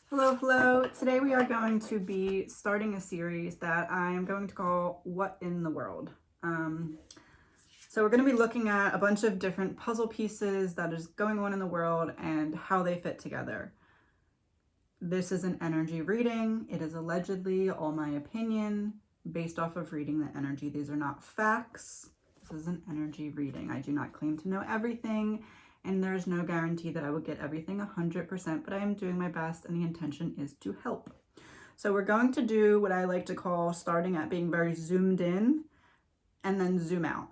Hello, hello. Today we are going to be starting a series that I am going to call What in the World? So we're going to be looking at a bunch of different puzzle pieces that is going on in the world and how they fit together. This is an energy reading. It is allegedly all my opinion based off of reading the energy. These are not facts. This is an energy reading. I do not claim to know everything. And there's no guarantee that I will get everything 100%, but I am doing my best and the intention is to help. So we're going to do what I like to call starting at being very zoomed in and then zoom out.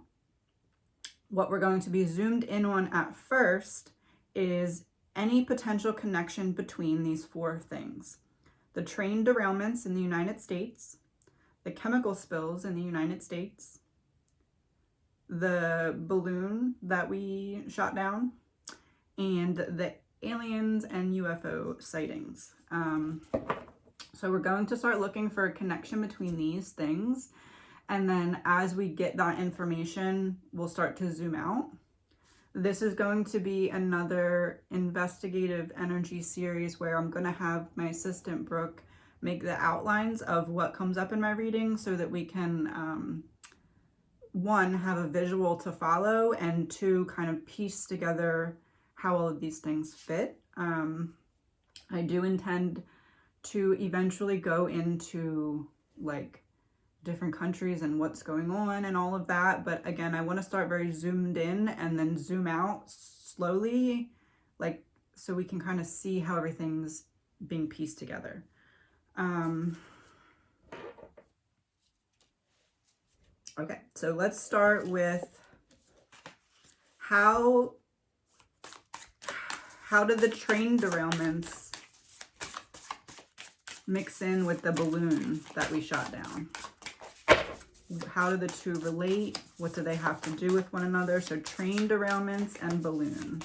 What we're going to be zoomed in on at first is any potential connection between these four things. The train derailments in the United States, the chemical spills in the United States, the balloon that we shot down, and the aliens and UFO sightings. So we're going to start looking for a connection between these things. And then as we get that information, we'll start to zoom out. This is going to be another investigative energy series where I'm going to have my assistant Brooke make the outlines of what comes up in my reading so that we can, one, have a visual to follow, and two, kind of piece together how all of these things fit. I do intend to eventually go into like different countries and what's going on and all of that. But again, I want to start very zoomed in and then zoom out slowly, like so we can kind of see how everything's being pieced together. Okay, so let's start with how did the train derailments mix in with the balloon that we shot down? How do the two relate? What do they have to do with one another? So train derailments and balloon.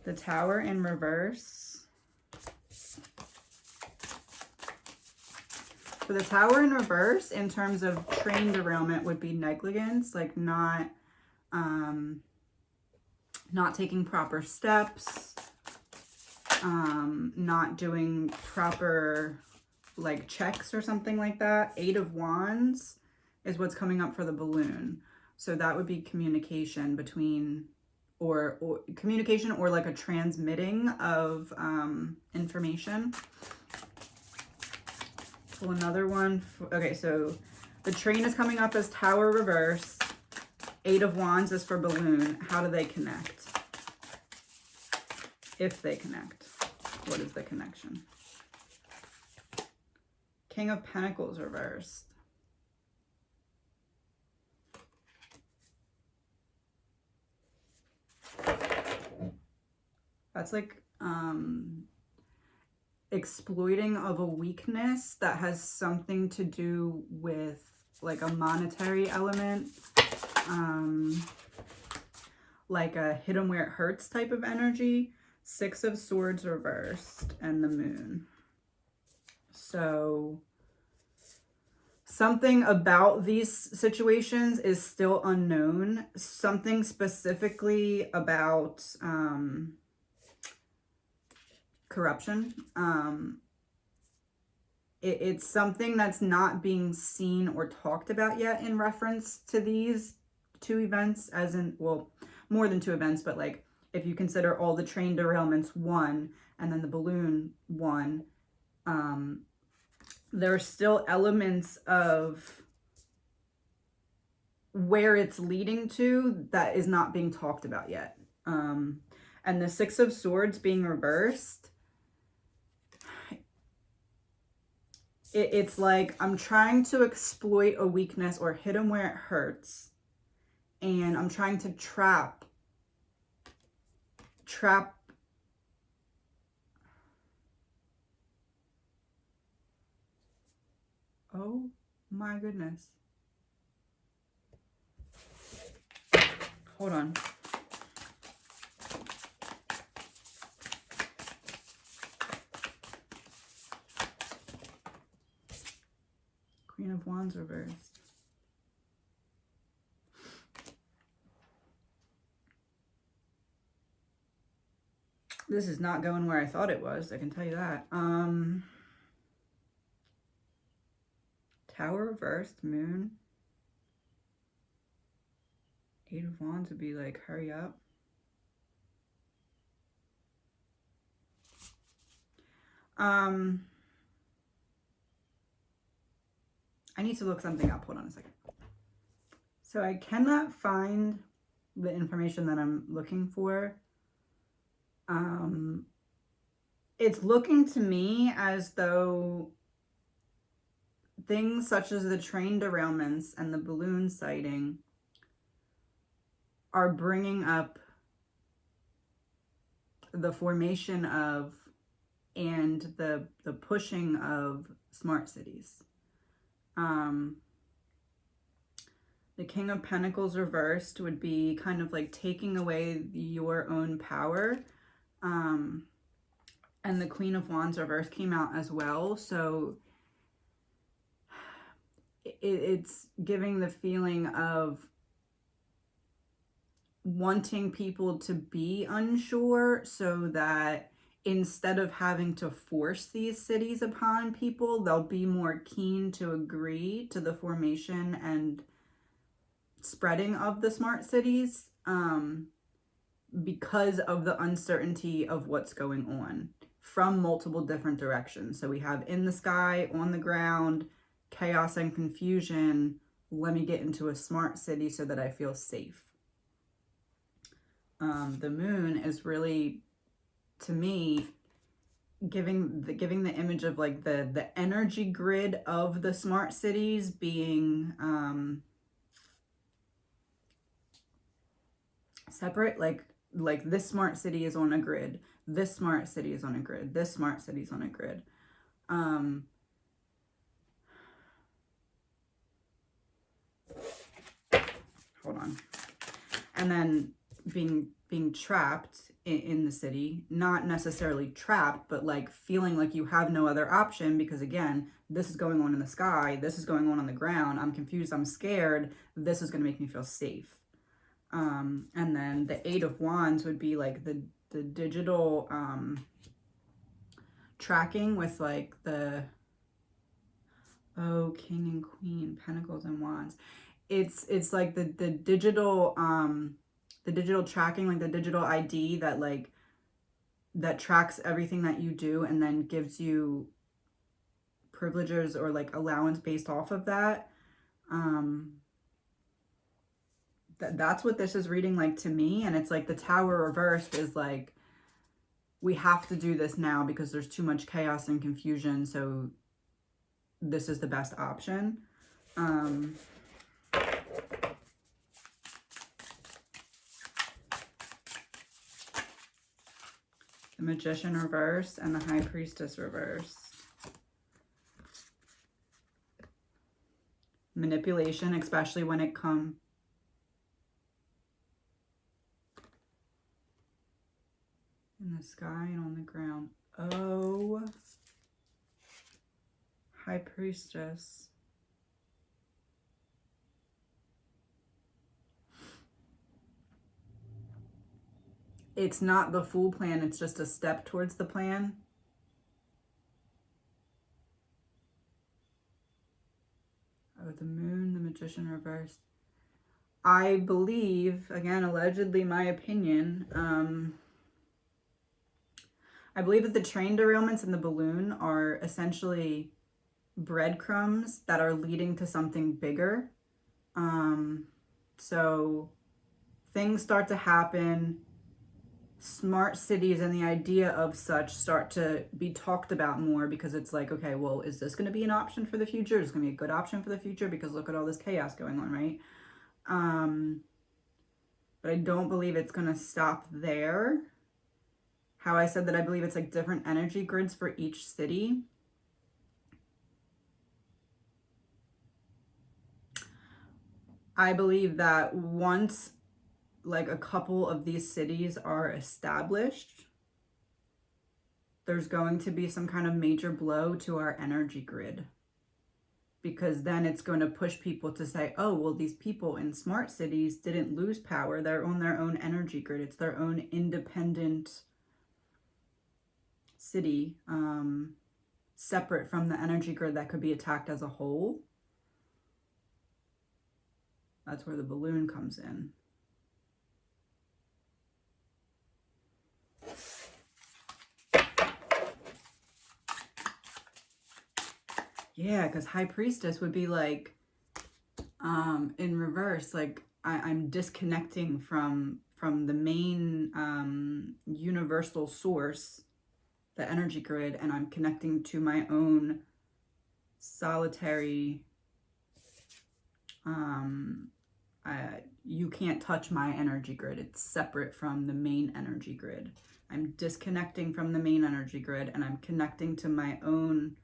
The tower in reverse. So the tower in reverse in terms of train derailment would be negligence, like not taking proper steps, not doing proper like checks or something like that. 8 of Wands is what's coming up for the balloon. So that would be communication between or communication or like a transmitting of information. Pull another one. Okay, so the train is coming up as tower reverse. 8 of Wands is for balloon. How do they connect? If they connect, what is the connection? King of Pentacles reversed. That's like exploiting of a weakness that has something to do with like a monetary element, like a hit 'em where it hurts type of energy. 6 of Swords reversed and the moon. So something about these situations is still unknown. Something specifically about corruption. It's something that's not being seen or talked about yet in reference to these two events, as in, well, more than two events, but like if you consider all the train derailments one and then the balloon one, there are still elements of where it's leading to that is not being talked about yet. And the 6 of Swords being reversed, it's like I'm trying to exploit a weakness or hit them where it hurts, and I'm trying to trap. Oh my goodness. Hold on. Queen of Wands reversed. This is not going where I thought it was, I can tell you that. Tower reversed, moon. Eight of Wands would be like, hurry up. I need to look something up. Hold on a second. So I cannot find the information that I'm looking for. It's looking to me as though things such as the train derailments and the balloon sighting are bringing up the formation of and the pushing of smart cities. The King of Pentacles reversed would be kind of like taking away your own power. And the Queen of Wands reversed came out as well. So it's giving the feeling of wanting people to be unsure so that instead of having to force these cities upon people, they'll be more keen to agree to the formation and spreading of the smart cities because of the uncertainty of what's going on from multiple different directions. So we have in the sky, on the ground, chaos and confusion. Let me get into a smart city so that I feel safe. The moon is really, to me, giving the image of like the energy grid of the smart cities being separate. Like this smart city is on a grid, this smart city is on a grid, this smart city is on a grid. Hold on. And then being trapped in the city, not necessarily trapped, but like feeling like you have no other option because again, this is going on in the sky, this is going on the ground, I'm confused, I'm scared, this is going to make me feel safe. And then the Eight of Wands would be like the digital tracking with like the King and Queen, Pentacles and Wands. It's like the digital tracking, like the digital ID that like that tracks everything that you do and then gives you privileges or like allowance based off of that. That's what this is reading like to me. And it's like the Tower reversed is like, we have to do this now because there's too much chaos and confusion. So this is the best option. The Magician reverse and the High Priestess reverse. Manipulation, especially when it comes in the sky and on the ground. Oh, High Priestess. It's not the full plan, it's just a step towards the plan. Oh, the Moon, the Magician reversed. I believe, again, allegedly my opinion, I believe that the train derailments and the balloon are essentially breadcrumbs that are leading to something bigger. So things start to happen. Smart cities and the idea of such start to be talked about more because it's like, okay, well, is this going to be an option for the future? Is it going to be a good option for the future? Because look at all this chaos going on, right? But I don't believe it's going to stop there. How I said that I believe it's like different energy grids for each city. I believe that once like a couple of these cities are established, there's going to be some kind of major blow to our energy grid. Because then it's going to push people to say, oh, well, these people in smart cities didn't lose power. They're on their own energy grid. It's their own independent city, separate from the energy grid that could be attacked as a whole. That's where the balloon comes in. Yeah, because High Priestess would be like, in reverse, like I'm disconnecting from the main universal source, the energy grid, and I'm connecting to my own solitary, you can't touch my energy grid. It's separate from the main energy grid. I'm disconnecting from the main energy grid and I'm connecting to my own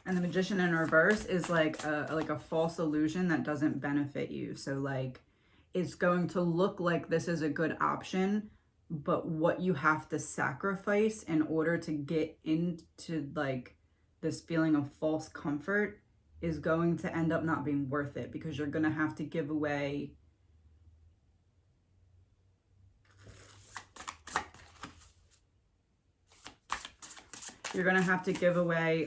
and the Magician in reverse is like a false illusion that doesn't benefit you. So like it's going to look like this is a good option, but what you have to sacrifice in order to get into like this feeling of false comfort is going to end up not being worth it, because you're going to have to give away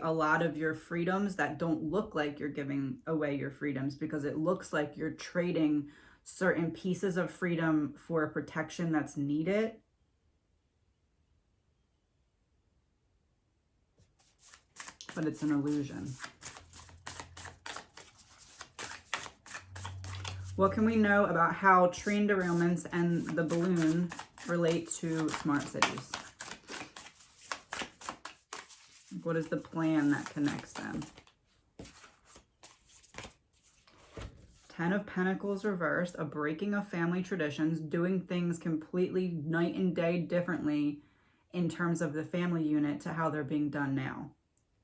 a lot of your freedoms that don't look like you're giving away your freedoms, because it looks like you're trading certain pieces of freedom for a protection that's needed. But it's an illusion. What can we know about how train derailments and the balloon relate to smart cities? What is the plan that connects them? Ten of Pentacles reversed, a breaking of family traditions, doing things completely night and day differently in terms of the family unit to how they're being done now,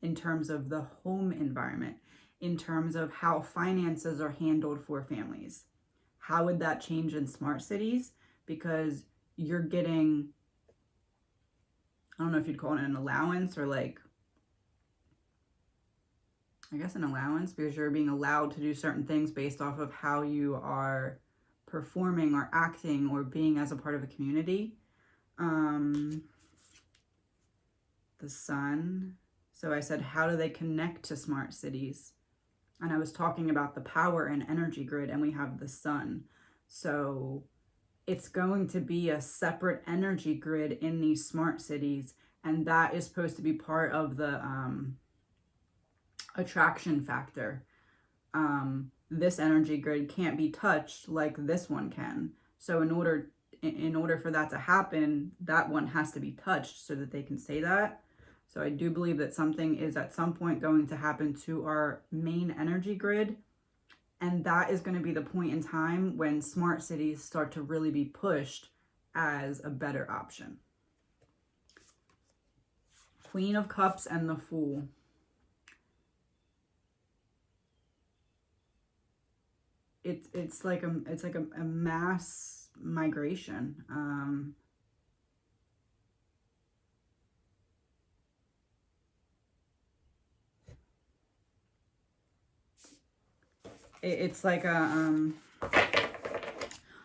in terms of the home environment, in terms of how finances are handled for families. How would that change in smart cities? Because you're getting, I don't know if you'd call it an allowance or like, I guess an allowance, because you're being allowed to do certain things based off of how you are performing or acting or being as a part of a community. The Sun. So I said, how do they connect to smart cities? And I was talking about the power and energy grid, and we have the Sun. So it's going to be a separate energy grid in these smart cities, and that is supposed to be part of the attraction factor. This energy grid can't be touched like this one can. So in order for that to happen, that one has to be touched so that they can say that. So I do believe that something is at some point going to happen to our main energy grid. And that is going to be the point in time when smart cities start to really be pushed as a better option. Queen of Cups and the Fool. It's like a mass migration. It's like a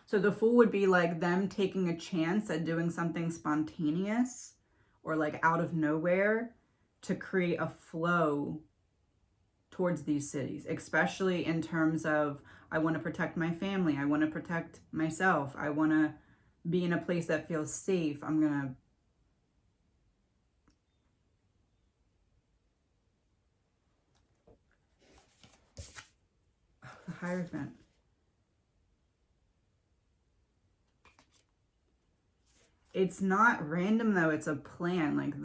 so the Fool would be like them taking a chance at doing something spontaneous or like out of nowhere to create a flow towards these cities, especially in terms of, I want to protect my family, I want to protect myself, I want to be in a place that feels safe. I'm gonna the Hierophant. It's not random though, it's a plan. Like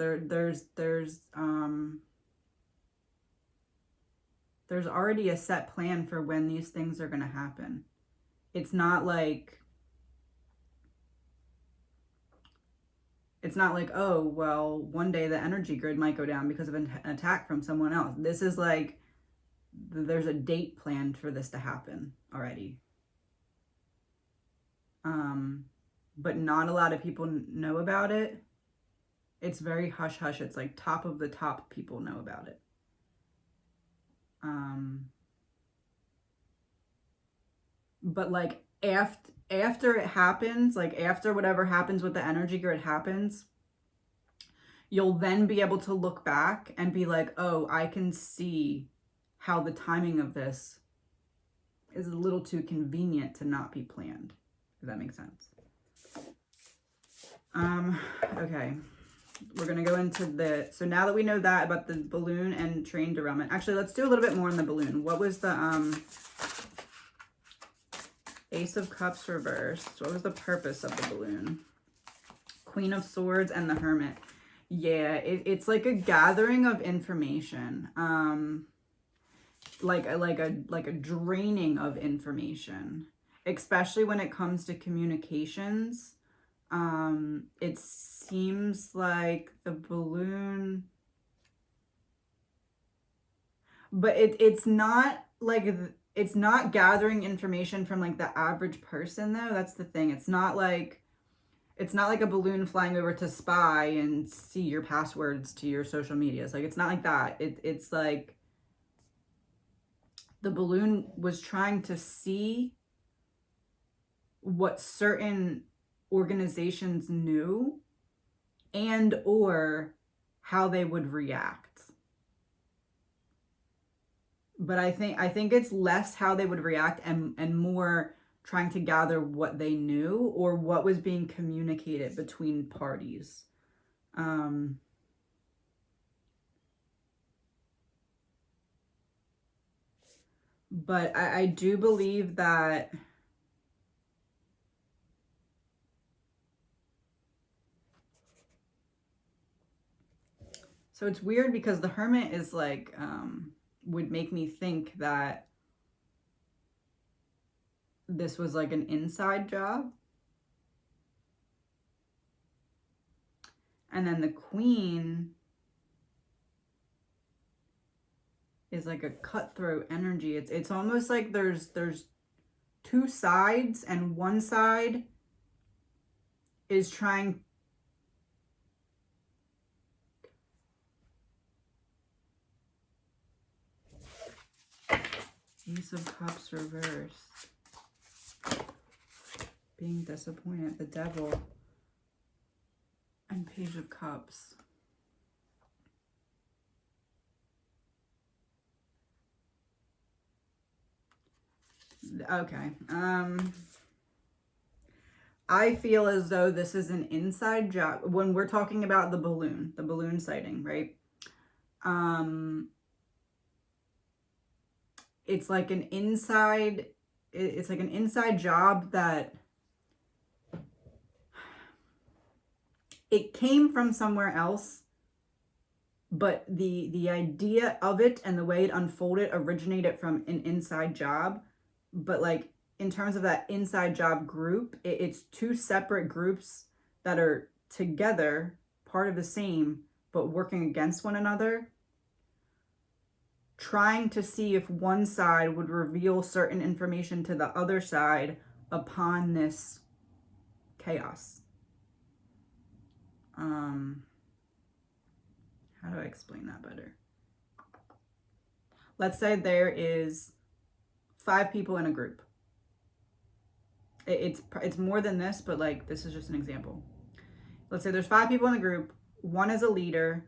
there's already a set plan for when these things are going to happen. It's not like, oh, well, one day the energy grid might go down because of an attack from someone else. This is like, there's a date planned for this to happen already. But not a lot of people know about it. It's very hush hush. It's like top of the top people know about it. but like after it happens, like after whatever happens with the energy grid happens, you'll then be able to look back and be like, oh, I can see how the timing of this is a little too convenient to not be planned, if that makes sense. Okay, we're gonna go into the, so now that we know that about the balloon and train derailment, actually let's do a little bit more on the balloon. What was the Ace of Cups reversed? What was the purpose of the balloon? Queen of Swords and the Hermit. Yeah, it's like a gathering of information, like a draining of information, especially when it comes to communications. It seems like the balloon, but it's not like, it's not gathering information from like the average person though. That's the thing. It's not like a balloon flying over to spy and see your passwords to your social medias. Like, it's not like that. It's like the balloon was trying to see what certain organizations knew and or how they would react. But I think it's less how they would react and more trying to gather what they knew or what was being communicated between parties. But I do believe that so it's weird because the Hermit is like, would make me think that this was like an inside job. And then the Queen is like a cutthroat energy. It's almost like there's two sides, and one side is trying Ace of Cups reversed. Being disappointed, the Devil, and Page of Cups. Okay. I feel as though this is an inside job when we're talking about the balloon sighting, right? It's like an inside, it's like an inside job that it came from somewhere else, but the idea of it and the way it unfolded originated from an inside job. But like in terms of that inside job group, it's two separate groups that are together, part of the same, but working against one another, trying to see if one side would reveal certain information to the other side upon this chaos. How do I explain that better? Let's say there is 5 people in a group. It's more than this, but like this is just an example. Let's say there's 5 people in the group. 1 is a leader.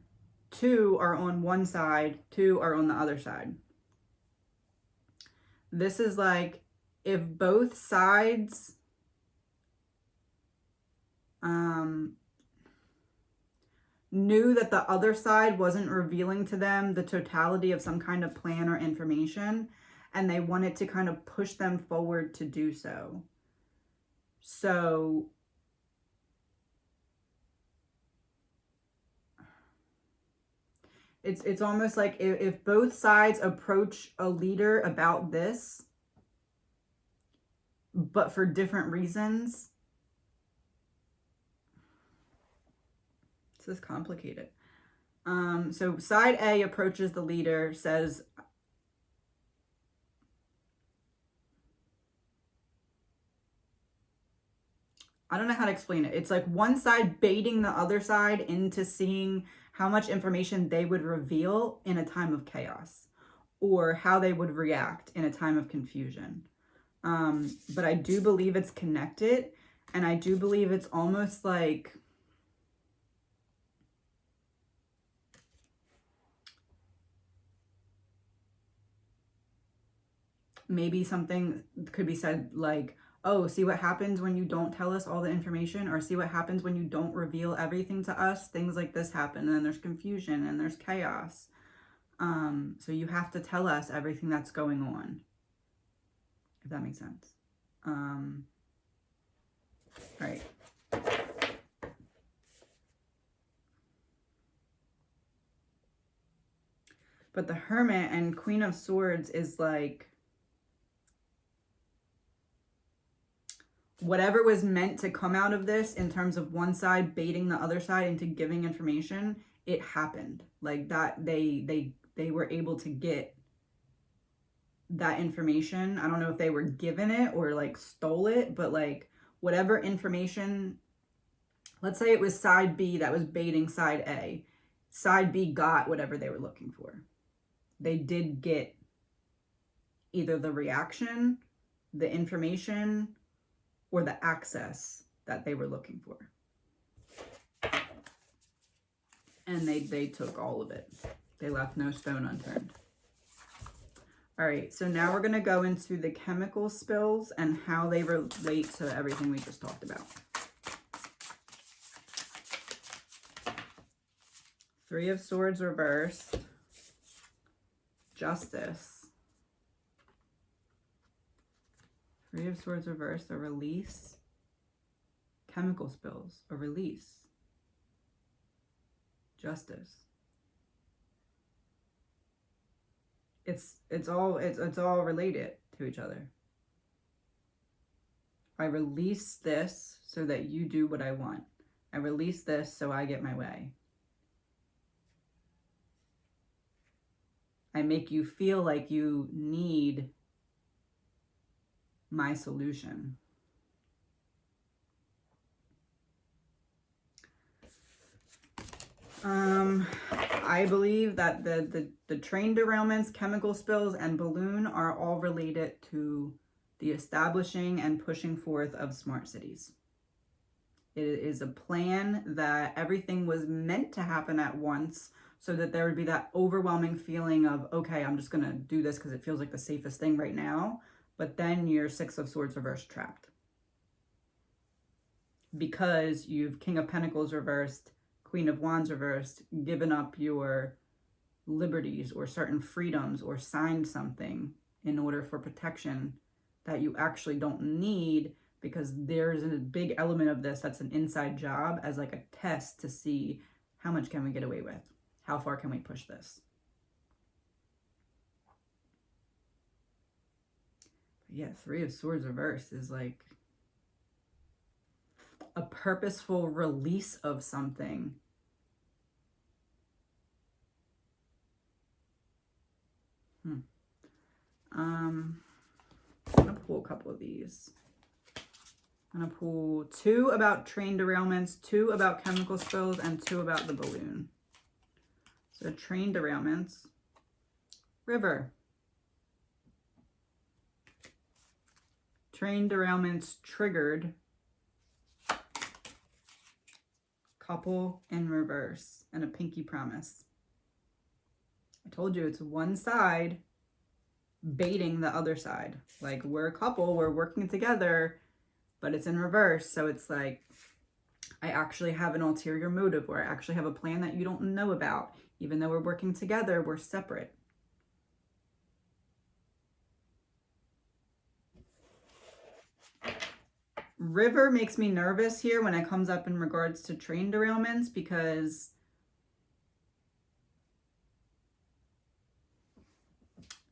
2 are on one side. 2 are on the other side. This is like if both sides knew that the other side wasn't revealing to them the totality of some kind of plan or information, and they wanted to kind of push them forward to do so. So it's almost like if both sides approach a leader about this, but for different reasons. This is complicated. So side A approaches the leader, says, I don't know how to explain it. It's like one side baiting the other side into seeing how much information they would reveal in a time of chaos, or how they would react in a time of confusion. But I do believe it's connected, and I do believe it's almost like maybe something could be said like, oh, see what happens when you don't tell us all the information, or see what happens when you don't reveal everything to us. Things like this happen, and then there's confusion and there's chaos. So you have to tell us everything that's going on, if that makes sense. All right. But the Hermit and Queen of Swords is like, whatever was meant to come out of this in terms of one side baiting the other side into giving information, it happened. Like that, they were able to get that information. I don't know if they were given it or like stole it, but like whatever information, let's say it was side B that was baiting side A. Side B got whatever they were looking for. They did get either the reaction, the information, or the access that they were looking for. And they took all of it. They left no stone unturned. All right, so now we're going to go into the chemical spills and how they relate to everything we just talked about. Three of Swords reversed. Justice. Three of Swords reversed, a release. Chemical spills, a release. Justice. It's all related to each other. I release this so that you do what I want. I release this so I get my way. I make you feel like you need my solution. I believe that the train derailments, chemical spills, and balloon are all related to the establishing and pushing forth of smart cities. It is a plan that everything was meant to happen at once, so that there would be that overwhelming feeling of, okay, I'm just going to do this because it feels like the safest thing right now. But then you're Six of Swords reversed trapped. Because you've King of Pentacles reversed, Queen of Wands reversed, given up your liberties or certain freedoms or signed something in order for protection that you actually don't need, because there's a big element of this that's an inside job as like a test to see how much can we get away with? How far can we push this? But yeah, Three of Swords reversed is like a purposeful release of something. I'm gonna pull a couple of these. I'm gonna pull 2 about train derailments, 2 about chemical spills, and 2 about the balloon. So train derailments, river. Train derailments triggered, couple in reverse, and a pinky promise. I told you it's one side baiting the other side. Like, we're a couple, we're working together, but it's in reverse. So it's like, I actually have an ulterior motive, or I actually have a plan that you don't know about. Even though we're working together, we're separate. River makes me nervous here when it comes up in regards to train derailments, because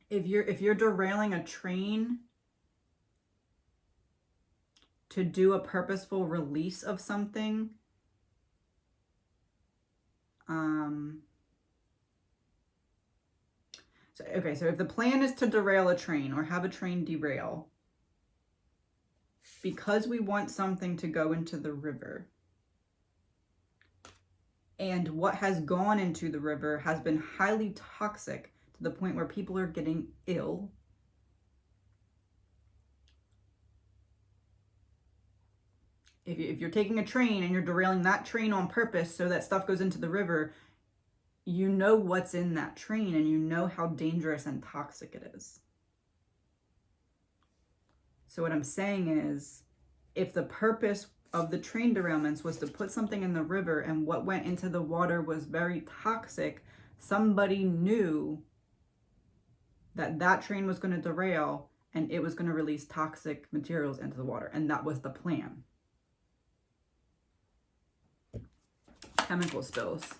if you're derailing a train to do a purposeful release of something, so if the plan is to derail a train or have a train derail, because we want something to go into the river, and what has gone into the river has been highly toxic to the point where people are getting ill, if you're taking a train and you're derailing that train on purpose so that stuff goes into the river, you know what's in that train and you know how dangerous and toxic it is. So what I'm saying is, if the purpose of the train derailments was to put something in the river and what went into the water was very toxic, somebody knew that that train was going to derail and it was going to release toxic materials into the water. And that was the plan. Chemical spills.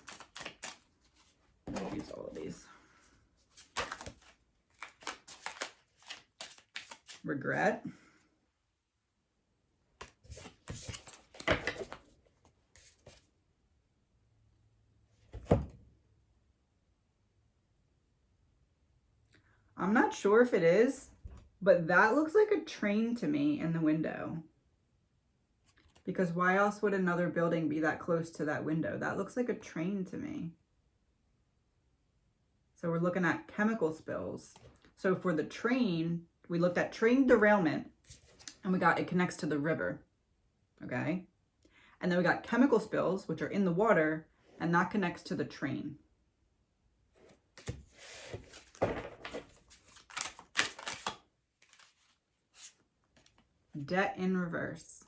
I'll use all of these. Regret. I'm not sure if it is, but that looks like a train to me in the window. Because why else would another building be that close to that window? That looks like a train to me. So we're looking at chemical spills. So for the train, we looked at train derailment and we got it connects to the river. Okay. And then we got chemical spills, which are in the water, and that connects to the train. Debt in reverse.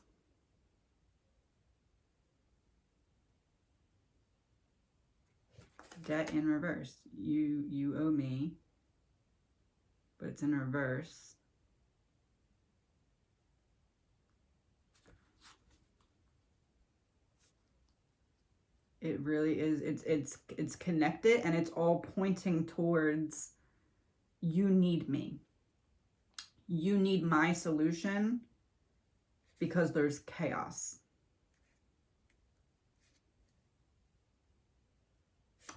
Debt in reverse. You owe me, but it's in reverse. It really is. It's connected, and it's all pointing towards you need me. You need my solution because there's chaos.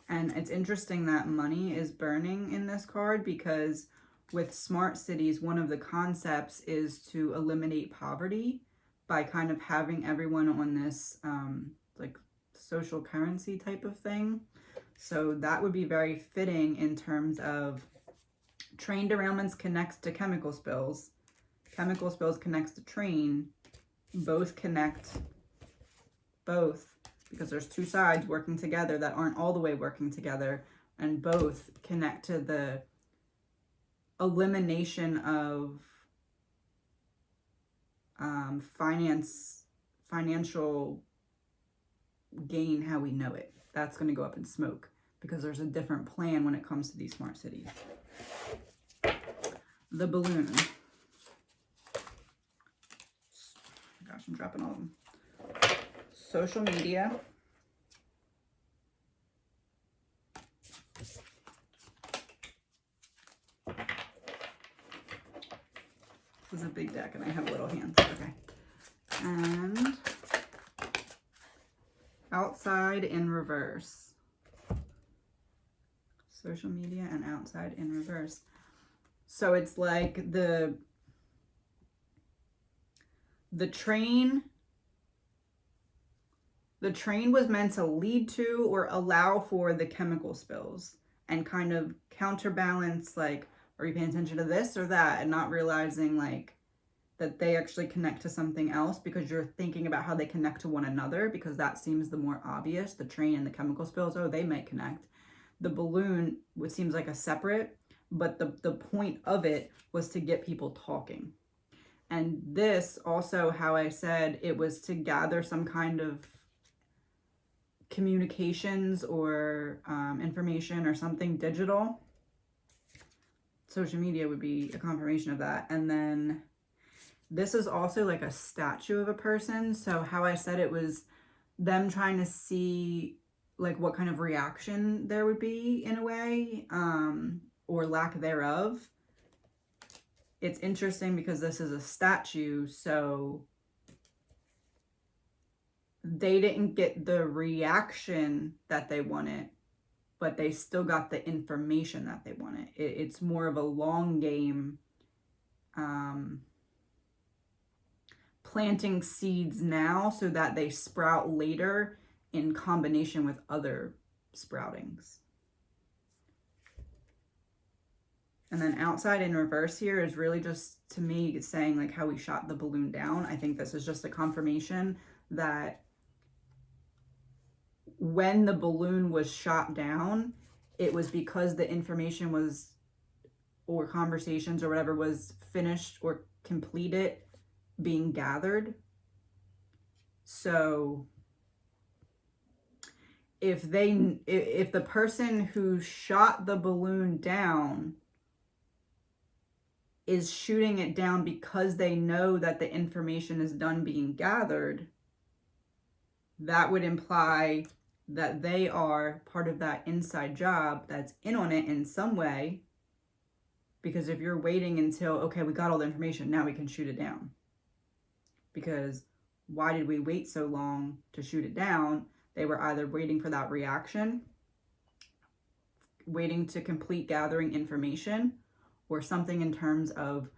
And it's interesting that money is burning in this card, because with smart cities, one of the concepts is to eliminate poverty by kind of having everyone on this like social currency type of thing. So that would be very fitting in terms of train derailments connects to chemical spills. Chemical spills connects to train. Both connect both, because there's two sides working together that aren't all the way working together, and both connect to the elimination of financial gain how we know it. That's going to go up in smoke, because there's a different plan when it comes to these smart cities. The balloon. Gosh, I'm dropping all of them. Social media. This is a big deck and I have little hands. Okay. And outside in reverse. Social media and outside in reverse. So it's like the train was meant to lead to or allow for the chemical spills and kind of counterbalance, like, are you paying attention to this or that, and not realizing like that they actually connect to something else, because you're thinking about how they connect to one another, because that seems the more obvious. The train and the chemical spills, oh, they might connect. The balloon, which seems like a separate, but the point of it was to get people talking. And this also, how I said it was to gather some kind of communications or information or something digital. Social media would be a confirmation of that. And then this is also like a statue of a person. So how I said it was them trying to see like what kind of reaction there would be in a way, or lack thereof. It's interesting because this is a statue, so they didn't get the reaction that they wanted, but they still got the information that they wanted. It's more of a long game, planting seeds now so that they sprout later in combination with other sproutings. And then outside in reverse here is really just, to me, saying like how we shot the balloon down. I think this is just a confirmation that when the balloon was shot down, it was because the information was, or conversations or whatever was finished or completed being gathered. So if the person who shot the balloon down is shooting it down because they know that the information is done being gathered, that would imply that they are part of that inside job that's in on it in some way. Because if you're waiting until, okay, we got all the information, now we can shoot it down. Because why did we wait so long to shoot it down? They were either waiting for that reaction, waiting to complete gathering information, or something in terms of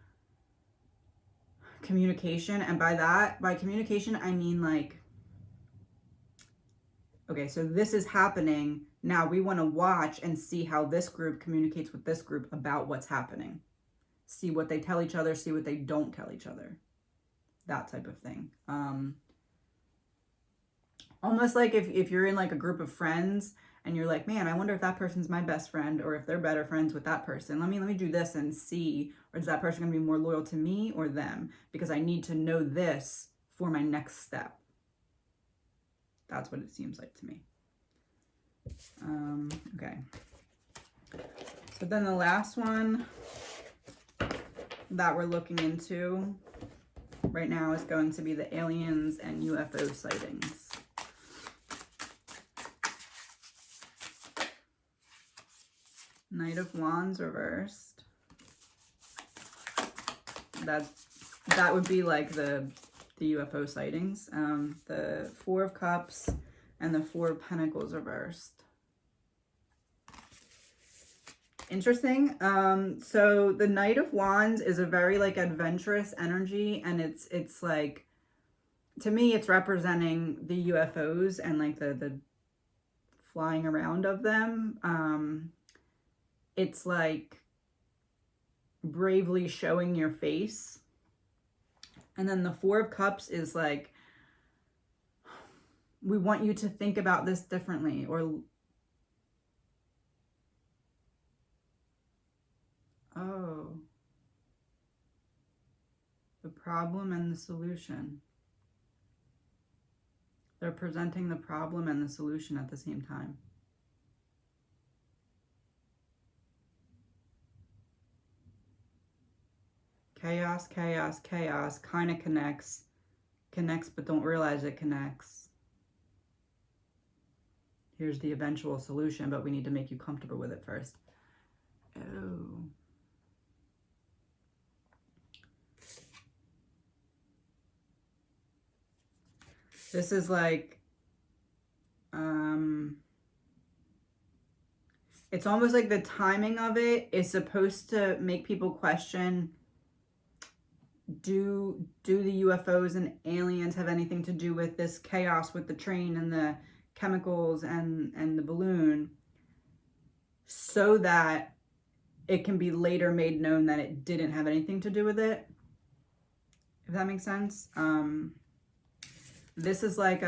communication. And by communication, I mean like, okay, so this is happening. Now we want to watch and see how this group communicates with this group about what's happening. See what they tell each other, see what they don't tell each other. That type of thing. Almost like if you're in like a group of friends and you're like, man, I wonder if that person's my best friend or if they're better friends with that person. Let me do this and see, or is that person going to be more loyal to me or them? Because I need to know this for my next step. That's what it seems like to me. Okay. So then the last one that we're looking into right now is going to be the aliens and UFO sightings. Knight of Wands reversed. That would be like the UFO sightings. The Four of Cups and the Four of Pentacles reversed. Interesting. So the Knight of Wands is a very like adventurous energy, and it's like, to me, it's representing the UFOs and like the flying around of them. It's like bravely showing your face. And then the Four of Cups is like, we want you to think about this differently, or oh, the problem and the solution. They're presenting the problem and the solution at the same time. Chaos, chaos, chaos kind of connects, but don't realize it connects. Here's the eventual solution, but we need to make you comfortable with it first. Oh. This is like, it's almost like the timing of it is supposed to make people question, do the UFOs and aliens have anything to do with this chaos with the train and the chemicals and the balloon, so that it can be later made known that it didn't have anything to do with it, if that makes sense. This is like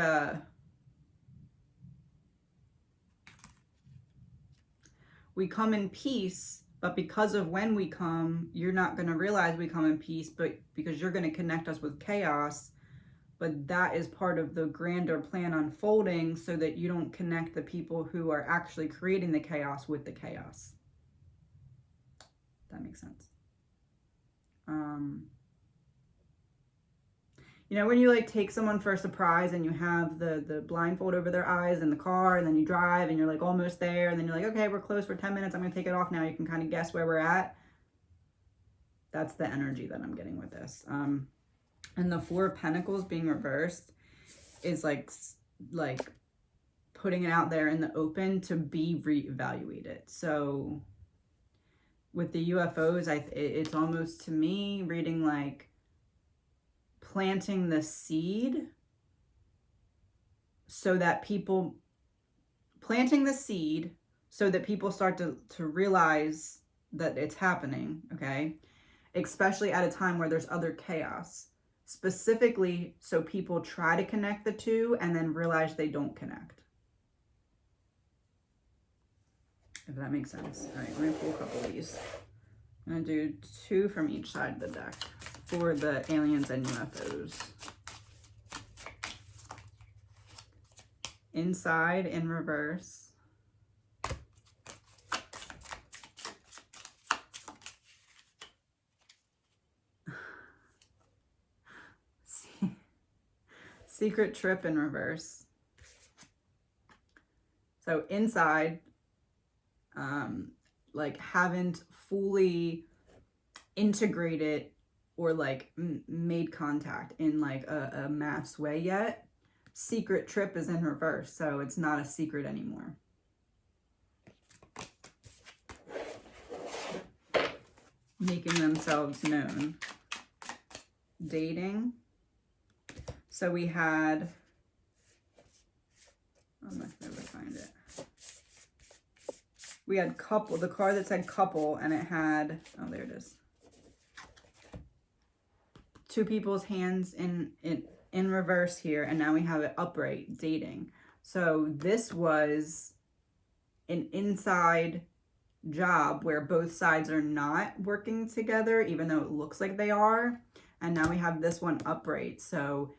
we come in peace, but because of when we come, you're not going to realize we come in peace, but because you're going to connect us with chaos. But that is part of the grander plan unfolding, so that you don't connect the people who are actually creating the chaos with the chaos. That makes sense. You know, when you like take someone for a surprise and you have the blindfold over their eyes in the car, and then you drive and you're like almost there, and then you're like, okay, we're close for 10 minutes. I'm going to take it off now. You can kind of guess where we're at. That's the energy that I'm getting with this. And the Four of Pentacles being reversed is like putting it out there in the open to be reevaluated. So with the UFOs, it's almost, to me, reading like planting the seed, so that people start to realize that it's happening, okay? Especially at a time where there's other chaos. Specifically, so people try to connect the two and then realize they don't connect. If that makes sense. All right, I'm going to pull a couple of these. I'm going to do 2 from each side of the deck for the aliens and UFOs. Inside in reverse. Secret trip in reverse. So inside, like haven't fully integrated or like made contact in like a mass way yet. Secret trip is in reverse, so it's not a secret anymore. Making themselves known. Dating. So we had, I'm not gonna find it. We had couple, the card that said couple, and it had, oh, there it is. 2 people's hands in reverse here, and now we have it upright, dating. So this was an inside job where both sides are not working together, even though it looks like they are. And now we have this one upright. So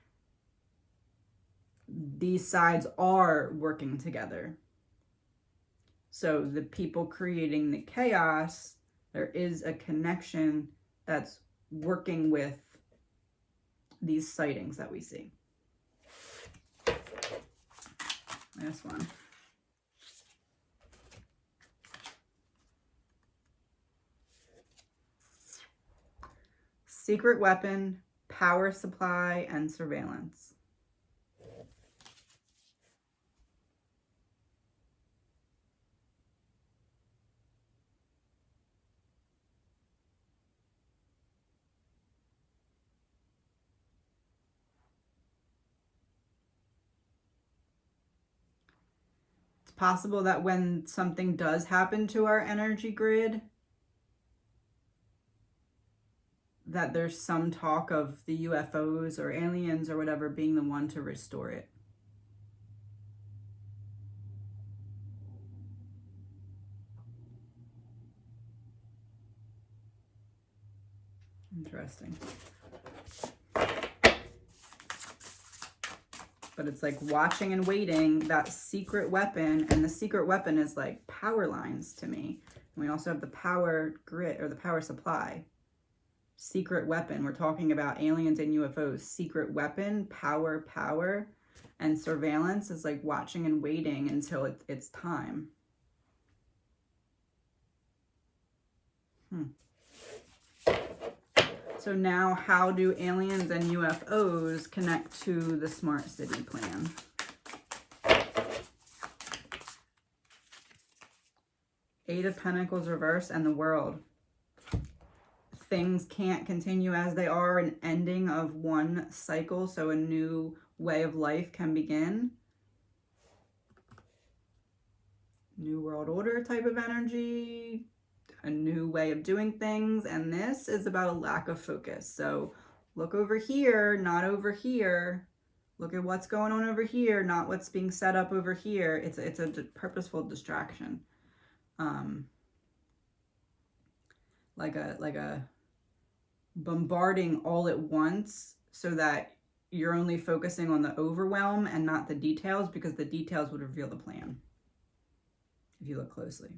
these sides are working together. So the people creating the chaos, there is a connection that's working with these sightings that we see. Last one. Secret weapon, power supply, and surveillance. Possible that when something does happen to our energy grid, that there's some talk of the UFOs or aliens or whatever being the one to restore it. Interesting. But it's like watching and waiting, that secret weapon, and the secret weapon is like power lines to me. And we also have the power grid or the power supply. Secret weapon, we're talking about aliens and UFOs. Secret weapon, power, and surveillance is like watching and waiting until it's time. So now, how do aliens and UFOs connect to the smart city plan? Eight of Pentacles reverse and the World. Things can't continue as they are, an ending of one cycle, so a new way of life can begin. New world order type of energy. A new way of doing things, and this is about a lack of focus. So look over here, not over here. Look at what's going on over here, not what's being set up over here. It's a purposeful distraction. Like a bombarding all at once so that you're only focusing on the overwhelm and not the details, because the details would reveal the plan if you look closely.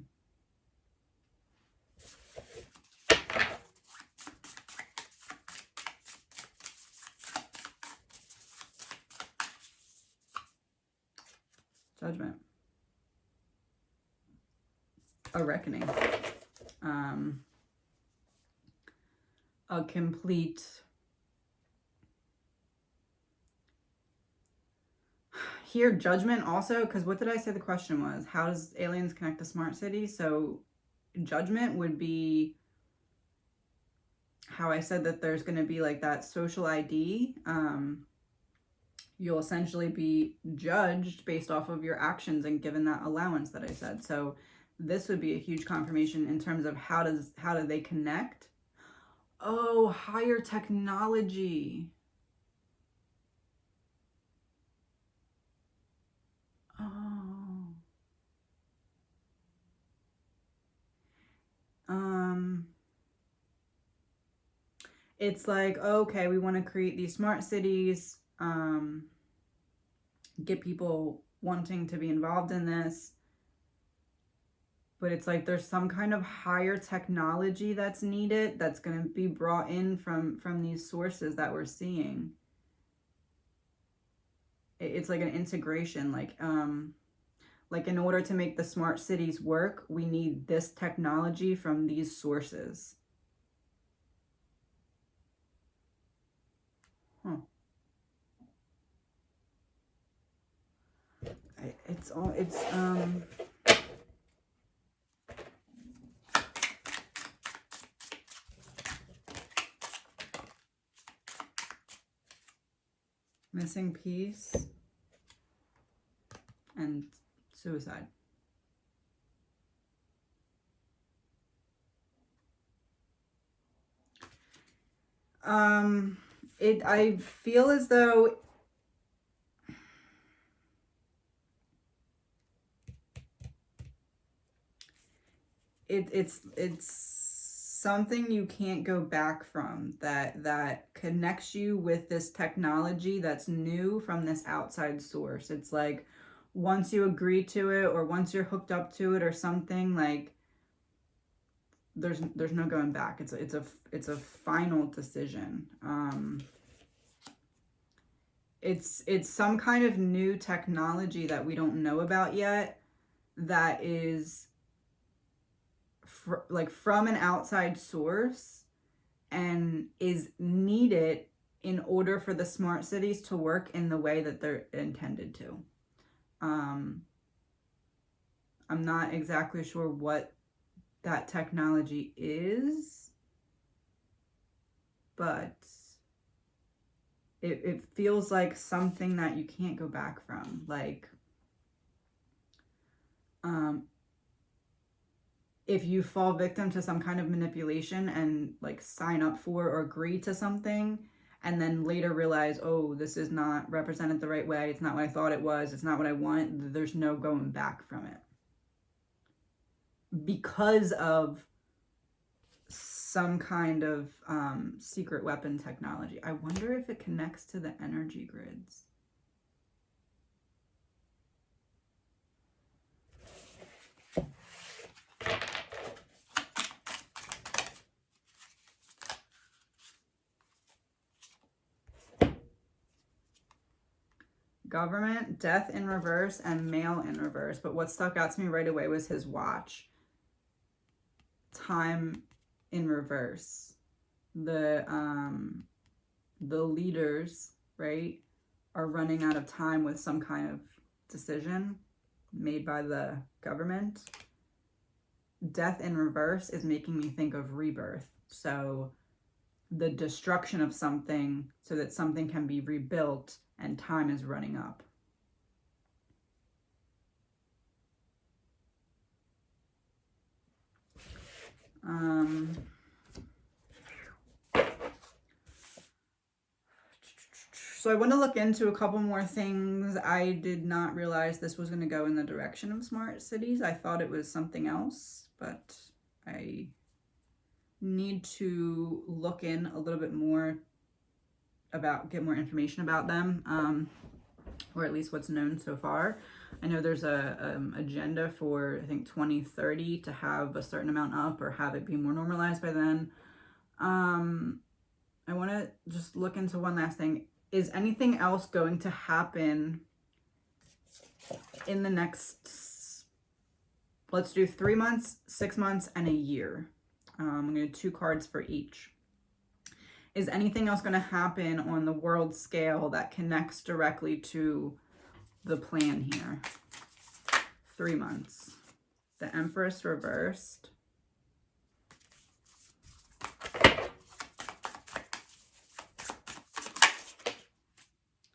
Judgment. A reckoning. A complete here, judgment also, because what did I say the question was? How does aliens connect to smart cities? So judgment would be how I said that there's going to be like that social ID. You'll essentially be judged based off of your actions and given that allowance that I said. So this would be a huge confirmation in terms of how do they connect? Oh, higher technology. Oh. It's like, okay, we want to create these smart cities, get people wanting to be involved in this. But it's like there's some kind of higher technology that's needed that's going to be brought in from these sources that we're seeing. It's like an integration, like in order to make the smart cities work, we need this technology from these sources. Huh. It's missing piece and suicide. I feel as though it's something you can't go back from, that connects you with this technology that's new from this outside source. It's like once you agree to it, or once you're hooked up to it or something, like there's no going back. It's a final decision. It's some kind of new technology that we don't know about yet, that is from an outside source and is needed in order for the smart cities to work in the way that they're intended to. I'm not exactly sure what that technology is, but it feels like something that you can't go back from. Like, if you fall victim to some kind of manipulation and like sign up for or agree to something, and then later realize, oh, this is not represented the right way, it's not what I thought it was, it's not what I want, there's no going back from it. Because of some kind of secret weapon technology. I wonder if it connects to the energy grids. Government, death in reverse, and mail in reverse. But what stuck out to me right away was his watch. Time in reverse. The leaders, right, are running out of time with some kind of decision made by the government. Death in reverse is making me think of rebirth. So the destruction of something so that something can be rebuilt, and time is running up. So I want to look into a couple more things. I did not realize this was going to go in the direction of smart cities. I thought it was something else, but I need to look in a little bit more get more information about them, or at least what's known so far. I know there's a agenda for, I think, 2030 to have a certain amount up or have it be more normalized by then. I want to just look into one last thing. Is anything else going to happen in the next, let's do 3 months, 6 months, and a year? I'm going to do 2 cards for each. Is anything else going to happen on the world scale that connects directly to the plan here? 3 months. The Empress reversed.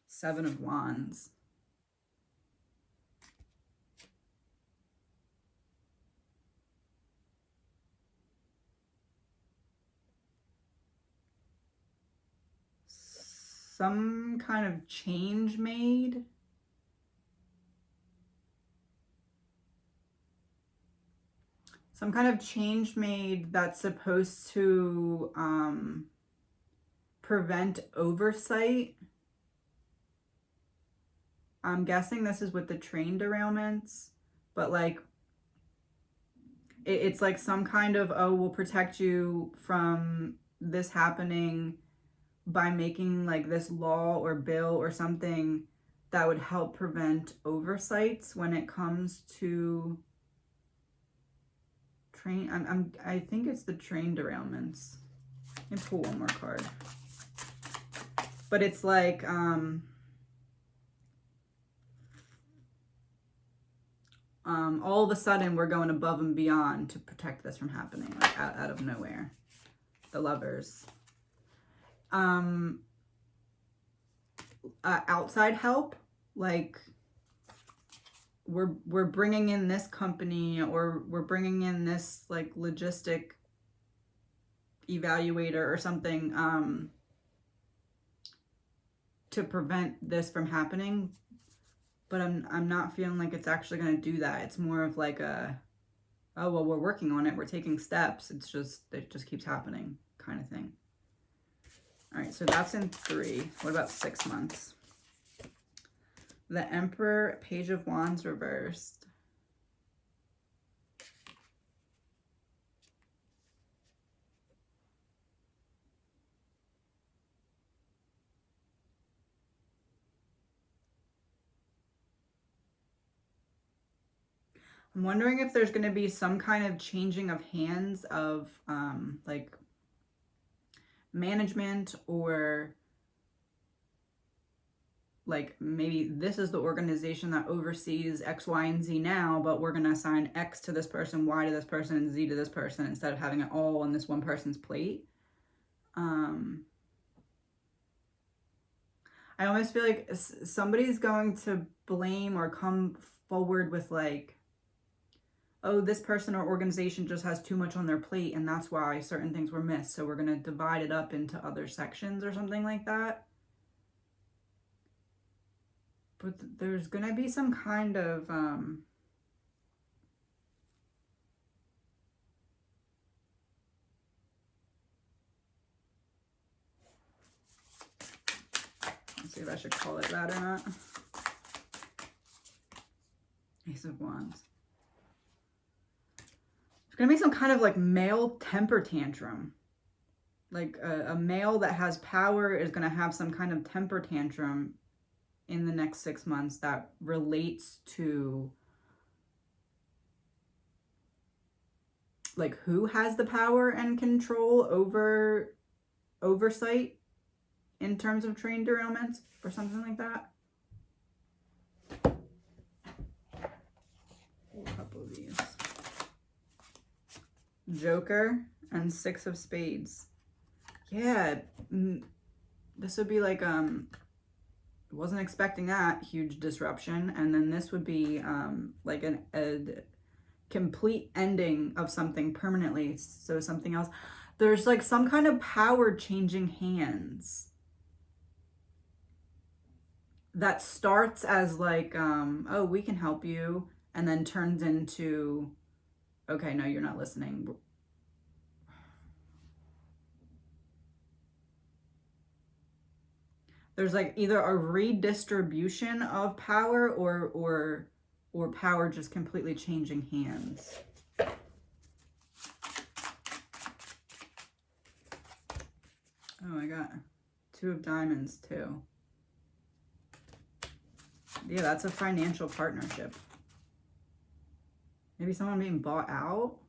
Seven of Wands. some kind of change made. Some kind of change made that's supposed to prevent oversight. I'm guessing this is with the train derailments, but like it's like some kind of, oh, we'll protect you from this happening by making like this law or bill or something that would help prevent oversights when it comes to train. I think it's the train derailments. Let me pull one more card. But it's like all of a sudden we're going above and beyond to protect this from happening, like out of nowhere. The Lovers. Outside help, like we're bringing in this company, or we're bringing in this like logistic evaluator or something to prevent this from happening. But I'm not feeling like it's actually going to do that. It's more of like a, oh, well, we're working on it. We're taking steps. It just keeps happening kind of thing. All right, so that's in 3. What about 6 months? The Emperor, Page of Wands reversed. I'm wondering if there's going to be some kind of changing of hands of like management, or like maybe this is the organization that oversees X, Y, and Z now, but we're going to assign X to this person, Y to this person, and Z to this person instead of having it all on this one person's plate. I almost feel like somebody's going to blame or come forward with like, oh, this person or organization just has too much on their plate and that's why certain things were missed. So we're going to divide it up into other sections or something like that. But there's going to be some kind of let's see if I should call it that or not. Ace of Wands. There's going to be some kind of like male temper tantrum. Like a male that has power is going to have some kind of temper tantrum in the next 6 months that relates to like who has the power and control over oversight in terms of train derailments or something like that. A couple of these. Joker and 6 of Spades. Yeah, this would be like wasn't expecting that huge disruption, and then this would be like a complete ending of something permanently. So something else, there's like some kind of power changing hands that starts as like oh, we can help you, and then turns into, okay, no, you're not listening. There's like either a redistribution of power or power just completely changing hands. Oh, I got 2 of Diamonds too. Yeah, that's a financial partnership. Maybe someone being bought out.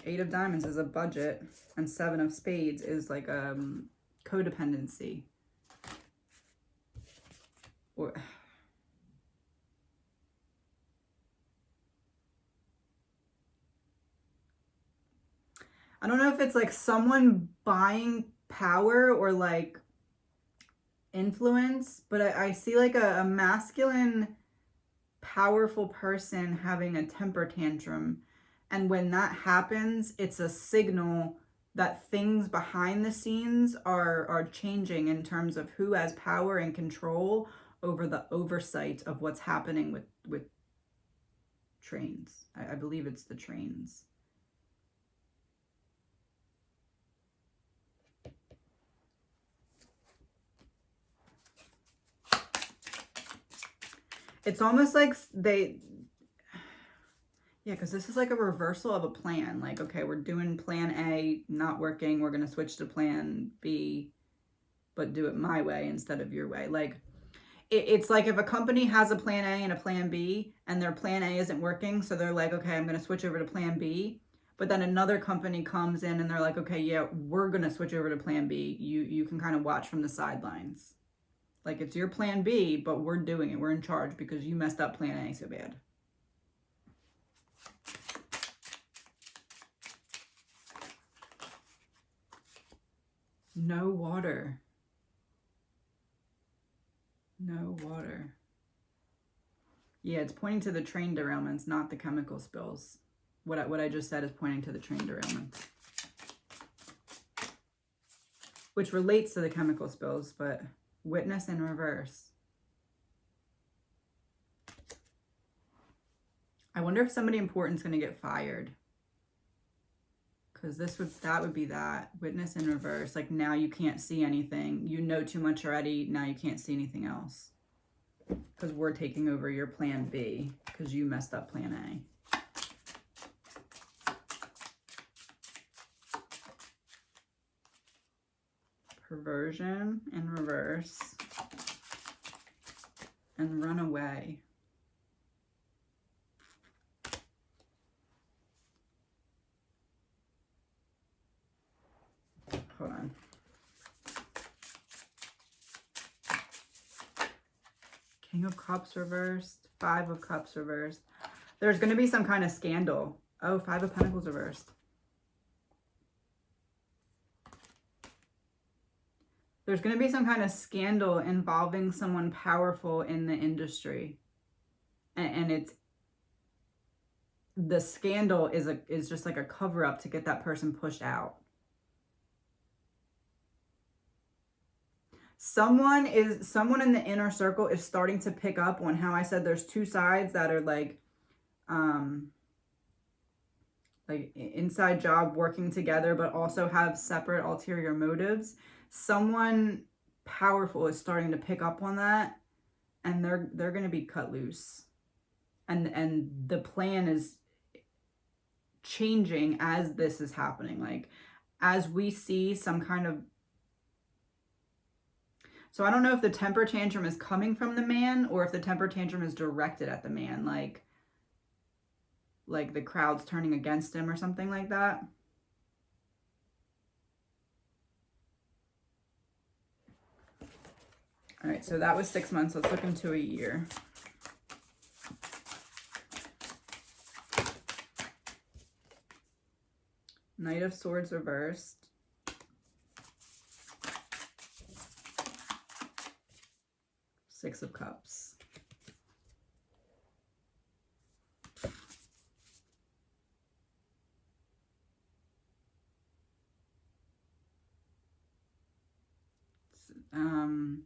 Eight of Diamonds is a budget, and 7 of Spades is like codependency. Or I don't know if it's like someone buying power or like influence, but I see like a masculine, powerful person having a temper tantrum And when that happens, it's a signal that things behind the scenes are changing in terms of who has power and control over the oversight of what's happening with trains. I believe it's the trains. It's almost like yeah, because this is like a reversal of a plan. Like, okay, we're doing plan A, not working. We're going to switch to plan B, but do it my way instead of your way. Like, it's like if a company has a plan A and a plan B, and their plan A isn't working, so they're like, okay, I'm going to switch over to plan B. But then another company comes in and they're like, okay, yeah, we're going to switch over to plan B. You can kind of watch from the sidelines. Like, it's your plan B, but we're doing it. We're in charge because you messed up plan A so bad. No water. No water. Yeah, it's pointing to the train derailments, not the chemical spills. What I just said is pointing to the train derailments, which relates to the chemical spills, but witness in reverse. I wonder if somebody important is going to get fired. Because that would be that. Witness in reverse. Like, now you can't see anything. You know too much already. Now you can't see anything else. Because we're taking over your plan B. Because you messed up plan A. Perversion in reverse. And run away. Hold on. King of Cups reversed. 5 of Cups reversed. There's going to be some kind of scandal. Oh, 5 of Pentacles reversed. There's going to be some kind of scandal involving someone powerful in the industry. And it's, the scandal is just like a cover-up to get that person pushed out. Someone in the inner circle is starting to pick up on how I said there's two sides that are like inside job working together, but also have separate ulterior motives. Someone powerful is starting to pick up on that, and they're going to be cut loose. And the plan is changing as this is happening. Like, as we see some kind of, so I don't know if the temper tantrum is coming from the man or if the temper tantrum is directed at the man, like the crowd's turning against him or something like that. All right, so that was 6 months. Let's look into a year. Knight of Swords reversed. Six of Cups.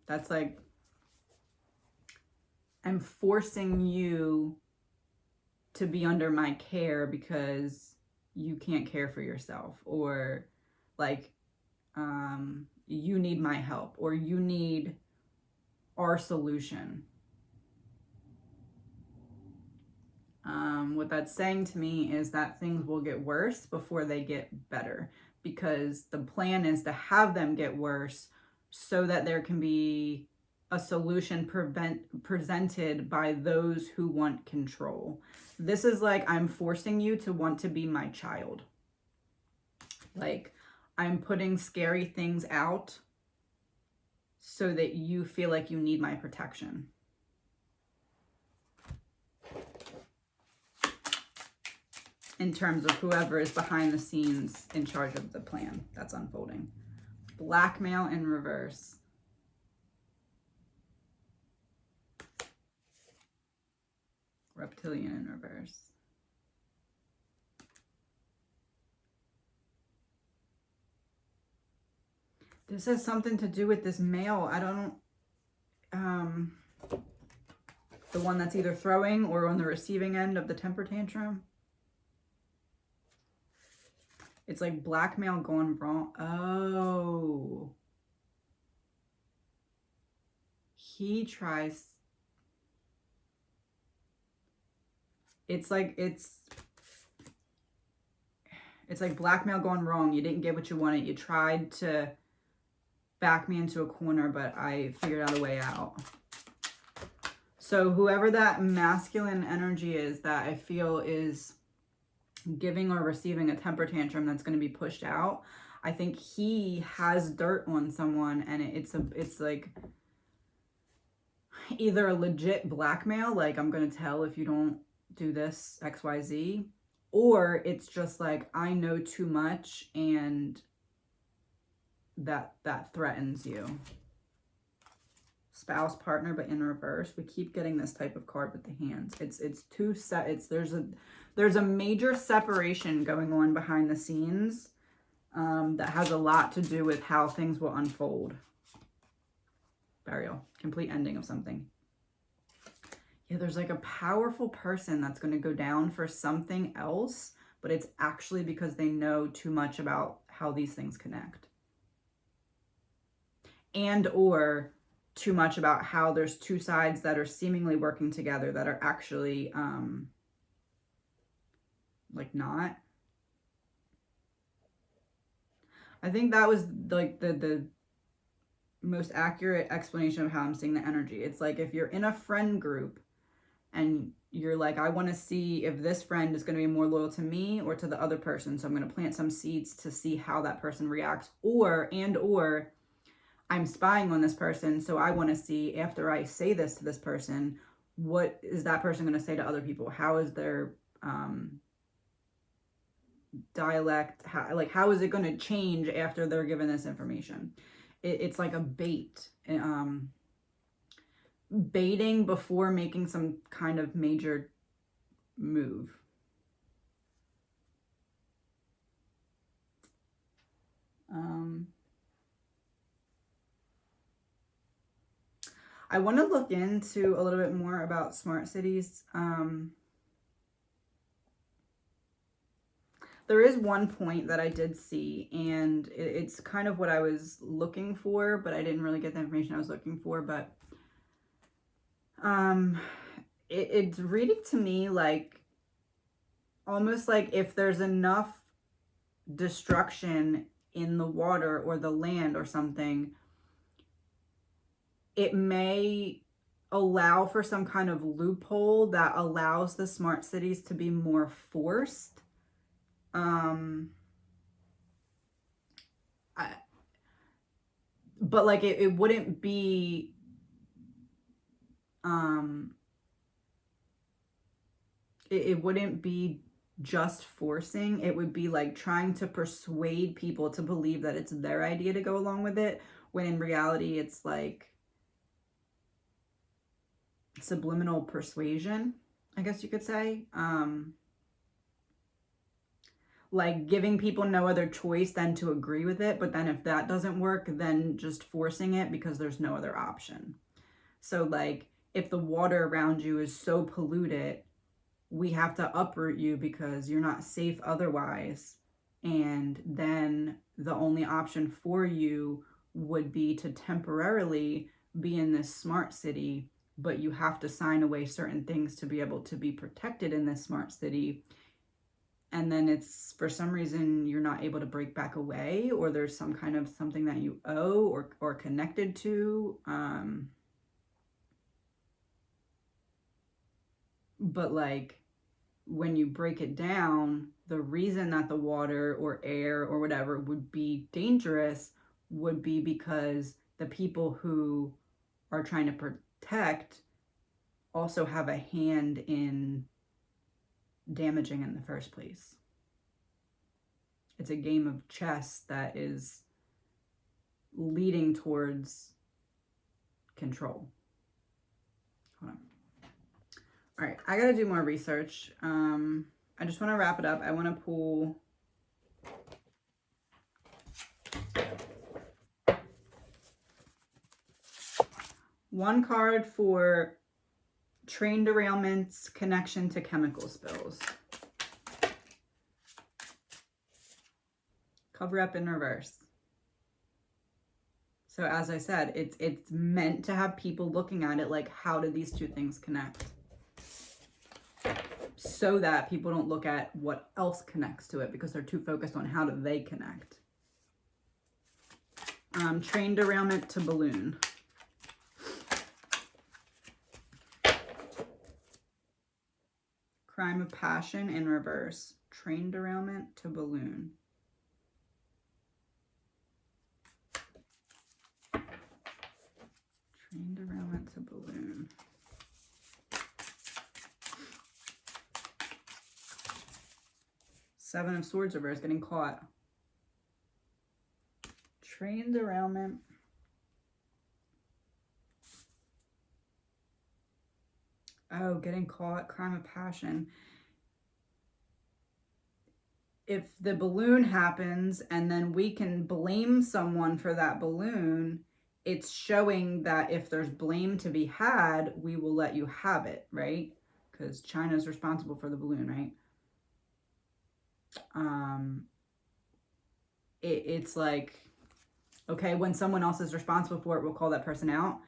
That's like, I'm forcing you to be under my care because you can't care for yourself, or like, you need my help, or you need our solution. What that's saying to me is that things will get worse before they get better, because the plan is to have them get worse so that there can be a solution presented by those who want control. This is like, I'm forcing you to want to be my child. Like, I'm putting scary things out so that you feel like you need my protection. In terms of whoever is behind the scenes in charge of the plan that's unfolding. Blackmail in reverse. Reptilian in reverse. This has something to do with this male. I don't, the one that's either throwing or on the receiving end of the temper tantrum. It's like blackmail gone wrong. Oh. He tries. It's like blackmail gone wrong. You didn't get what you wanted. You tried to back me into a corner, but I figured out a way out. So whoever that masculine energy is that I feel is giving or receiving a temper tantrum that's going to be pushed out, I think he has dirt on someone, and it's like either a legit blackmail, like I'm going to tell if you don't do this XYZ, or it's just like I know too much and that threatens you. Spouse, partner, but in reverse. We keep getting this type of card with the hands. It's two set. There's a major separation going on behind the scenes that has a lot to do with how things will unfold. Burial, complete ending of something. Yeah, there's like a powerful person that's going to go down for something else, but it's actually because they know too much about how these things connect, and or too much about how there's two sides that are seemingly working together that are actually like not. I think that was like the most accurate explanation of how I'm seeing the energy. It's like if you're in a friend group and you're like, I want to see if this friend is going to be more loyal to me or to the other person, so I'm going to plant some seeds to see how that person reacts, or I'm spying on this person, so I want to see after I say this to this person, what is that person going to say to other people? How is their dialect? How is it going to change after they're given this information? It's like a bait, baiting before making some kind of major move. I want to look into a little bit more about smart cities. There is one point that I did see, and it's kind of what I was looking for, but I didn't really get the information I was looking for. But it's reading to me like almost like if there's enough destruction in the water or the land or something, it may allow for some kind of loophole that allows the smart cities to be more forced. But like it wouldn't be it wouldn't be just forcing. It would be like trying to persuade people to believe that it's their idea to go along with it, when in reality it's like subliminal persuasion, I guess you could say. Like giving people no other choice than to agree with it, but then if that doesn't work, then just forcing it because there's no other option. So like if the water around you is so polluted, we have to uproot you because you're not safe otherwise, and then the only option for you would be to temporarily be in this smart city, but you have to sign away certain things to be able to be protected in this smart city. And then it's for some reason you're not able to break back away, or there's some kind of something that you owe or connected to. But like when you break it down, the reason that the water or air or whatever would be dangerous would be because the people who are trying to protect also have a hand in damaging in the first place. It's a game of chess that is leading towards control. Hold on. All right, I gotta do more research. I just want to wrap it up. I want to pull One card for train derailments, connection to chemical spills. Cover up in reverse. So as I said, it's meant to have people looking at it like, how did these two things connect? So that people don't look at what else connects to it because they're too focused on how do they connect. Train derailment to balloon. Crime of passion in reverse. Train derailment to balloon. Train derailment to balloon. Seven of Swords reverse, getting caught. Train derailment. Oh, getting caught, crime of passion. If the balloon happens and then we can blame someone for that balloon, it's showing that if there's blame to be had, we will let you have it, right? Because China's responsible for the balloon, right? It's like, okay, when someone else is responsible for it, we'll call that person out.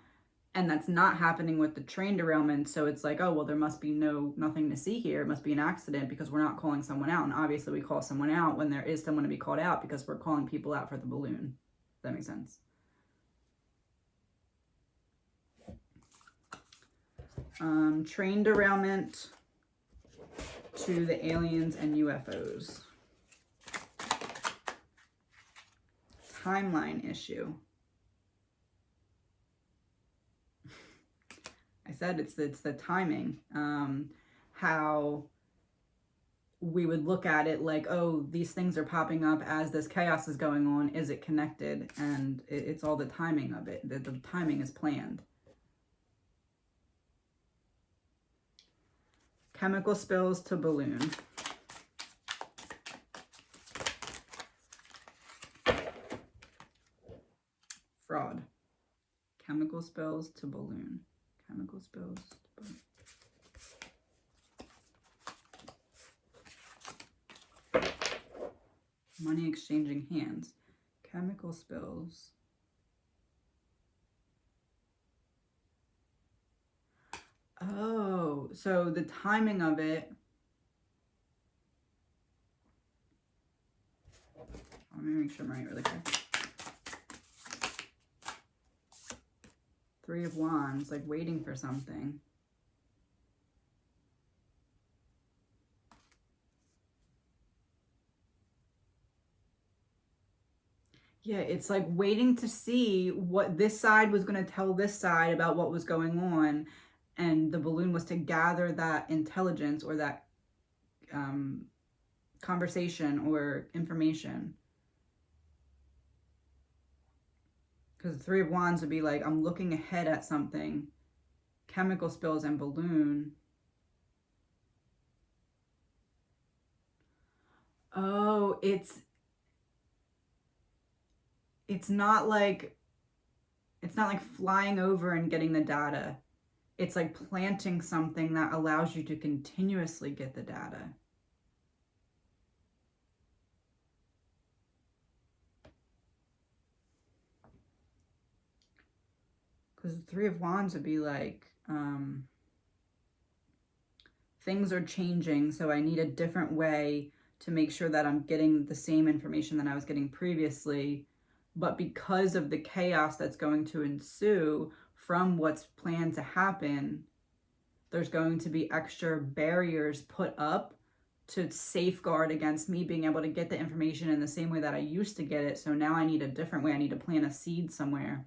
And that's not happening with the train derailment. So it's like, oh, well, there must be nothing to see here. It must be an accident because we're not calling someone out. And obviously we call someone out when there is someone to be called out because we're calling people out for the balloon. Does that make sense? Train derailment to the aliens and UFOs. Timeline issue. I said it's the timing. How we would look at it like, oh, these things are popping up as this chaos is going on. Is it connected? And it's all the timing of it. The timing is planned. Chemical spills to balloon. Fraud. Chemical spills to balloon. Chemical spills to balloon. Money exchanging hands. Chemical spills. Oh, so the timing of it. Let me make sure I'm right really quick. Three of Wands, like waiting for something. Yeah, it's like waiting to see what this side was going to tell this side about what was going on. And the balloon was to gather that intelligence or that conversation or information. Because the Three of Wands would be like, I'm looking ahead at something. Chemical spills and balloon. Oh, it's not like flying over and getting the data. It's like planting something that allows you to continuously get the data. Because the Three of Wands would be like, things are changing, so I need a different way to make sure that I'm getting the same information that I was getting previously. But because of the chaos that's going to ensue from what's planned to happen, there's going to be extra barriers put up to safeguard against me being able to get the information in the same way that I used to get it. So now I need a different way. I need to plant a seed somewhere.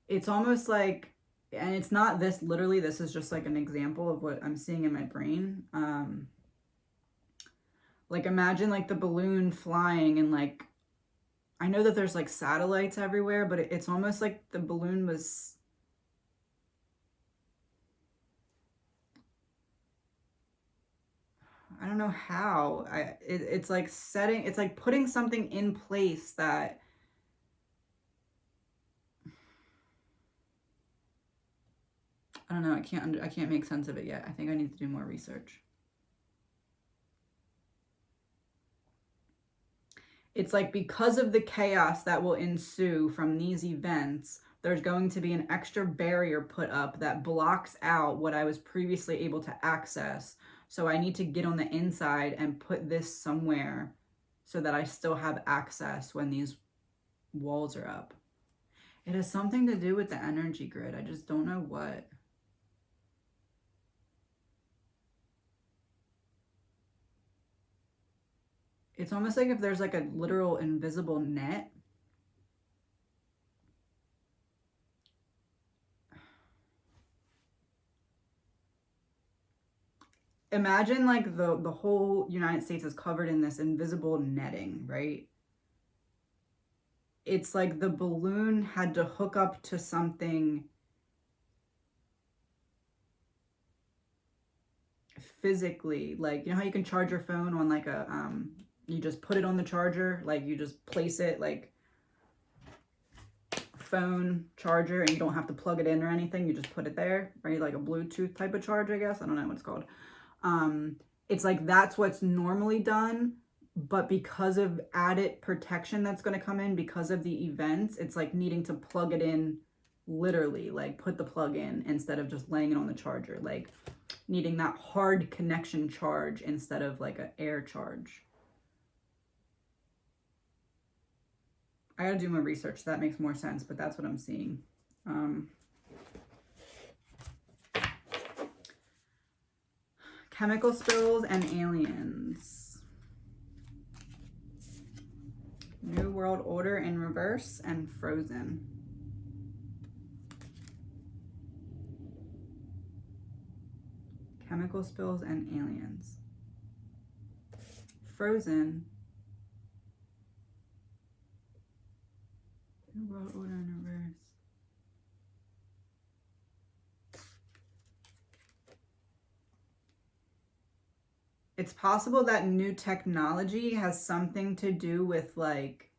It's almost like, and it's not this literally, this is just like an example of what I'm seeing in my brain. Like imagine like the balloon flying and like, I know that there's like satellites everywhere, but it's almost like the balloon was, I don't know how. It's like setting, it's like putting something in place that I don't know. I can't make sense of it yet. I think I need to do more research. It's like because of the chaos that will ensue from these events, there's going to be an extra barrier put up that blocks out what I was previously able to access. So I need to get on the inside and put this somewhere so that I still have access when these walls are up. It has something to do with the energy grid. I just don't know what. It's almost like if there's like a literal invisible net. Imagine like the whole United States is covered in this invisible netting, right? It's like the balloon had to hook up to something physically. Like, you know how you can charge your phone on like a, you just put it on the charger, like you just place it like phone charger and you don't have to plug it in or anything. You just put it there, right? Like a Bluetooth type of charger, I guess. I don't know what it's called. It's like that's what's normally done, but because of added protection that's going to come in because of the events, it's like needing to plug it in literally, like put the plug in instead of just laying it on the charger, like needing that hard connection charge instead of like an air charge. I gotta do more research. That makes more sense, but that's what I'm seeing. Chemical spills and aliens. New World Order in reverse and Frozen. Chemical spills and aliens. Frozen. New World Order in reverse. It's possible that new technology has something to do with like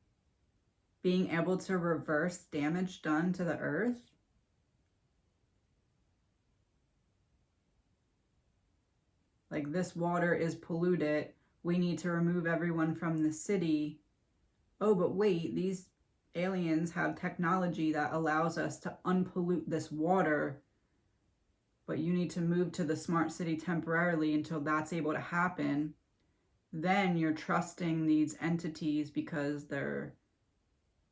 being able to reverse damage done to the earth. Like this water is polluted. We need to remove everyone from the city. Oh, but wait, these aliens have technology that allows us to unpollute this water, but you need to move to the smart city temporarily until that's able to happen. Then you're trusting these entities because they're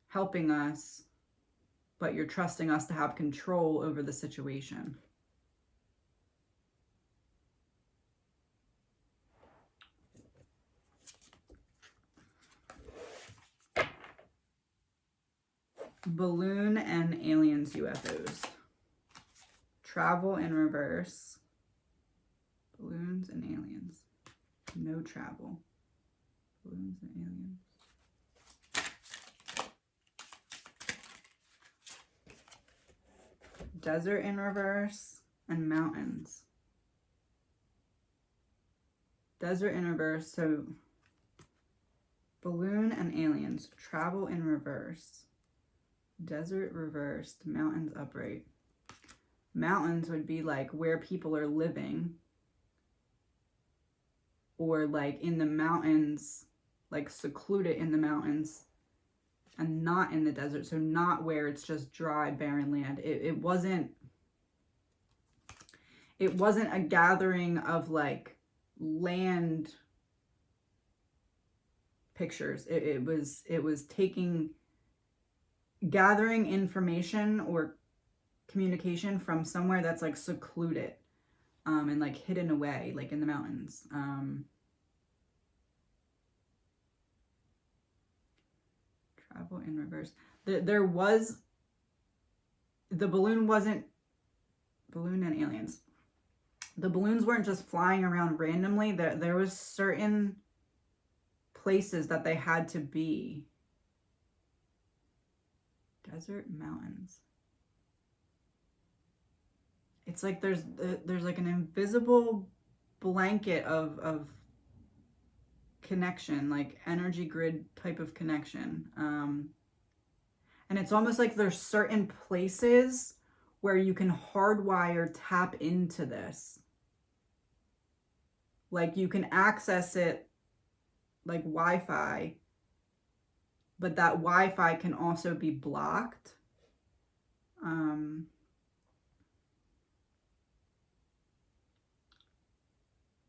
helping us, but you're trusting us to have control over the situation. Balloon and aliens, UFOs. Travel in reverse. Balloons and aliens. No travel. Balloons and aliens. Desert in reverse and mountains. Desert in reverse, so balloon and aliens. Travel in reverse. Desert reversed, mountains upright. Mountains would be like where people are living, or like in the mountains, like secluded in the mountains and not in the desert. So not where it's just dry, barren land. It wasn't a gathering of like land pictures. It was gathering information or communication from somewhere that's like secluded and like hidden away, like in the mountains. Travel in reverse. There was, the balloon wasn't, balloon and aliens. The balloons weren't just flying around randomly. There was certain places that they had to be. Desert, mountains. It's like there's like an invisible blanket of connection, like energy grid type of connection. And it's almost like there's certain places where you can hardwire tap into this. Like you can access it like Wi-Fi, but that Wi-Fi can also be blocked.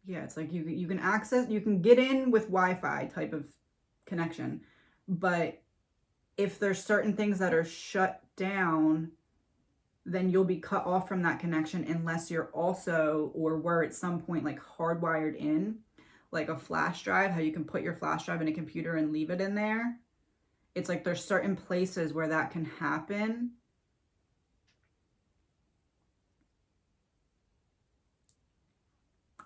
Yeah, it's like you can access, you can get in with Wi-Fi type of connection, but if there's certain things that are shut down, then you'll be cut off from that connection unless you're also, or were at some point, like hardwired in, like a flash drive, how you can put your flash drive in a computer and leave it in there. It's like there's certain places where that can happen.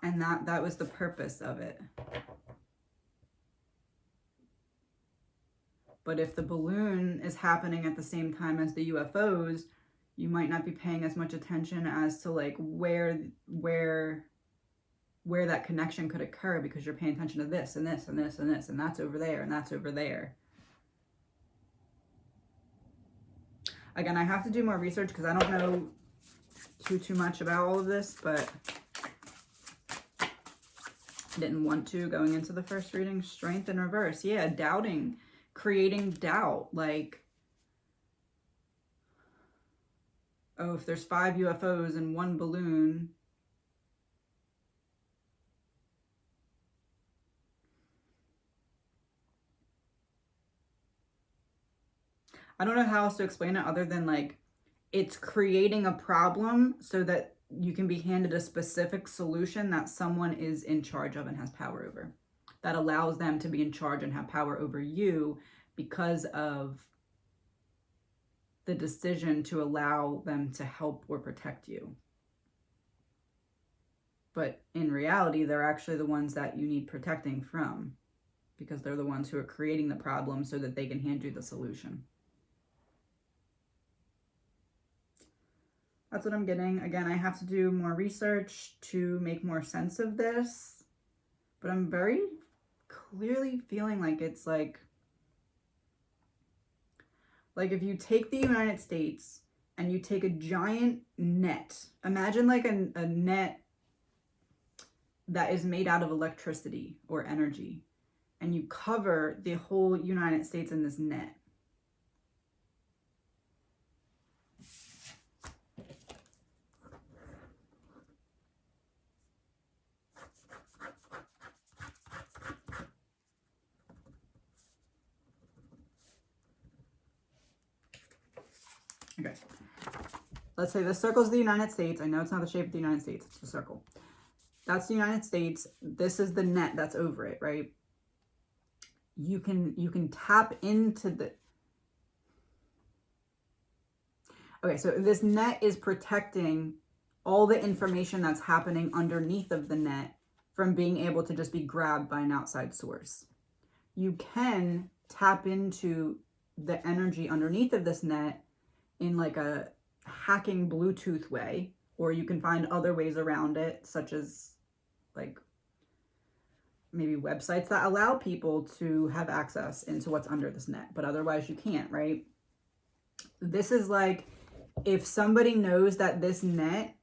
And that was the purpose of it. But if the balloon is happening at the same time as the UFOs, you might not be paying as much attention as to like where that connection could occur, because you're paying attention to this and this and this and this, and that's over there and that's over there. Again, I have to do more research because I don't know too much about all of this, but I didn't want to going into the first reading. Strength in reverse. Yeah, doubting, creating doubt. Like, oh, if there's 5 UFOs and 1 balloon, I don't know how else to explain it other than like it's creating a problem so that you can be handed a specific solution that someone is in charge of and has power over. That allows them to be in charge and have power over you because of the decision to allow them to help or protect you. But in reality, they're actually the ones that you need protecting from, because they're the ones who are creating the problem so that they can hand you the solution. That's what I'm getting. Again, I have to do more research to make more sense of this, but I'm very clearly feeling like it's like if you take the United States and you take a giant net, imagine like a net that is made out of electricity or energy, and you cover the whole United States in this net. Okay, let's say this circle is the United States. I know it's not the shape of the United States, it's the circle. That's the United States. This is the net that's over it, right? You can tap into the... Okay, so this net is protecting all the information that's happening underneath of the net from being able to just be grabbed by an outside source. You can tap into the energy underneath of this net in like a hacking Bluetooth way, or you can find other ways around it, such as like maybe websites that allow people to have access into what's under this net, but otherwise you can't, right? This is like if somebody knows that this net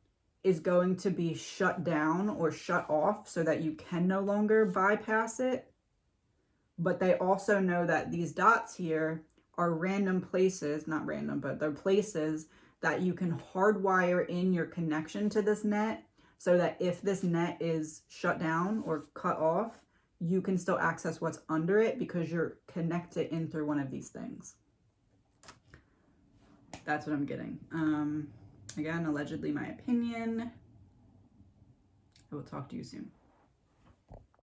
is going to be shut down or shut off so that you can no longer bypass it, but they also know that these dots here are random places, not random, but they're places that you can hardwire in your connection to this net so that if this net is shut down or cut off, you can still access what's under it because you're connected in through one of these things. That's what I'm getting. Again, allegedly my opinion. I will talk to you soon.